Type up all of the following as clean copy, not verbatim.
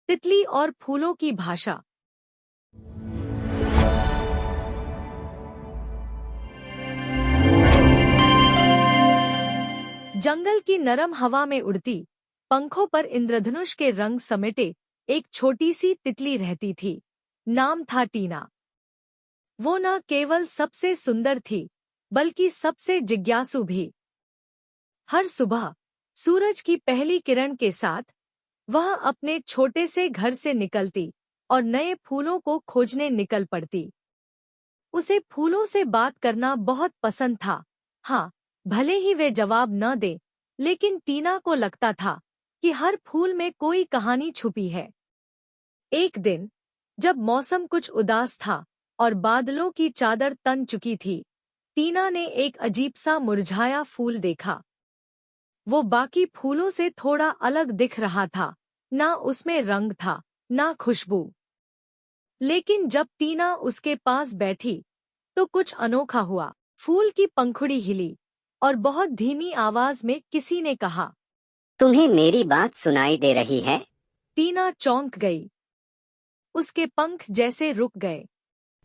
तितली और फूलों की भाषा। जंगल की नरम हवा में उड़ती, पंखों पर इंद्रधनुष के रंग समेटे एक छोटी सी तितली रहती थी। नाम था टीना। वो न केवल सबसे सुंदर थी, बल्कि सबसे जिज्ञासु भी। हर सुबह सूरज की पहली किरण के साथ वह अपने छोटे से घर से निकलती और नए फूलों को खोजने निकल पड़ती। उसे फूलों से बात करना बहुत पसंद था। हाँ, भले ही वे जवाब न दे, लेकिन टीना को लगता था कि हर फूल में कोई कहानी छुपी है। एक दिन, जब मौसम कुछ उदास था और बादलों की चादर तन चुकी थी, टीना ने एक अजीब सा मुरझाया फूल देखा। वो बाकी फूलों से थोड़ा अलग दिख रहा था, ना उसमें रंग था, ना खुशबू। लेकिन जब टीना उसके पास बैठी, तो कुछ अनोखा हुआ। फूल की पंखुड़ी हिली और बहुत धीमी आवाज में किसी ने कहा, तुम्हें मेरी बात सुनाई दे रही है? टीना चौंक गई। उसके पंख जैसे रुक गए।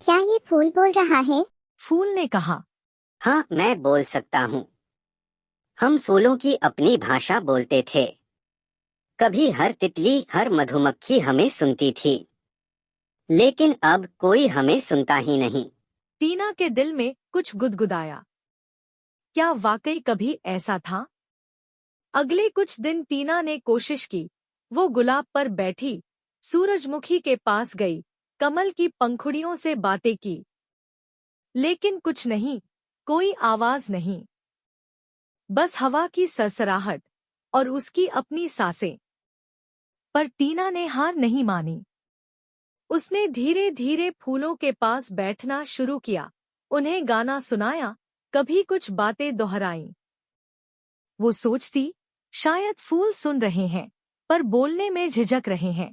क्या ये फूल बोल रहा है? फूल ने कहा, हाँ, मैं बोल सकता हूँ। हम फूलों की अपनी भाषा बोलते थे। कभी हर तितली, हर मधुमक्खी हमें सुनती थी, लेकिन अब कोई हमें सुनता ही नहीं। टीना के दिल में कुछ गुदगुदाया। क्या वाकई कभी ऐसा था? अगले कुछ दिन टीना ने कोशिश की। वो गुलाब पर बैठी, सूरजमुखी के पास गई, कमल की पंखुड़ियों से बातें की। लेकिन कुछ नहीं, कोई आवाज नहीं। बस हवा की सरसराहट और उसकी अपनी सांसें। पर टीना ने हार नहीं मानी। उसने धीरे धीरे फूलों के पास बैठना शुरू किया, उन्हें गाना सुनाया, कभी कुछ बातें दोहराईं। वो सोचती, शायद फूल सुन रहे हैं, पर बोलने में झिझक रहे हैं।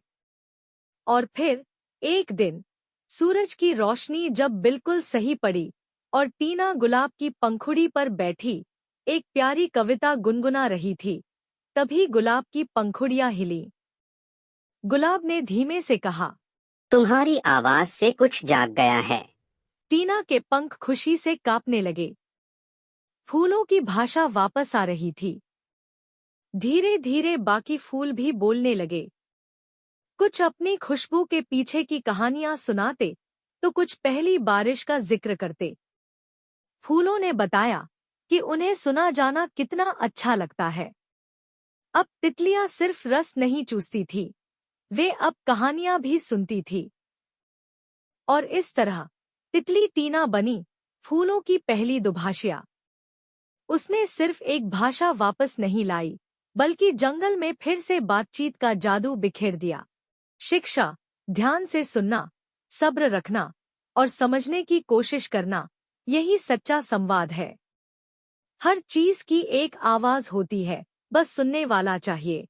और फिर एक दिन, सूरज की रोशनी जब बिल्कुल सही पड़ी और टीना गुलाब की पंखुड़ी पर बैठी एक प्यारी कविता गुनगुना रही थी, तभी गुलाब की पंखुड़ियां हिली। गुलाब ने धीमे से कहा, तुम्हारी आवाज से कुछ जाग गया है। टीना के पंख खुशी से कांपने लगे। फूलों की भाषा वापस आ रही थी। धीरे धीरे बाकी फूल भी बोलने लगे। कुछ अपनी खुशबू के पीछे की कहानियां सुनाते, तो कुछ पहली बारिश का जिक्र करते। फूलों ने बताया कि उन्हें सुना जाना कितना अच्छा लगता है। अब तितलियां सिर्फ रस नहीं चूसती थी, वे अब कहानियां भी सुनती थी। और इस तरह तितली टीना बनी फूलों की पहली दुभाषिया। उसने सिर्फ एक भाषा वापस नहीं लाई, बल्कि जंगल में फिर से बातचीत का जादू बिखेर दिया। शिक्षा, ध्यान से सुनना, सब्र रखना और समझने की कोशिश करना, यही सच्चा संवाद है। हर चीज की एक आवाज होती है, बस सुनने वाला चाहिए।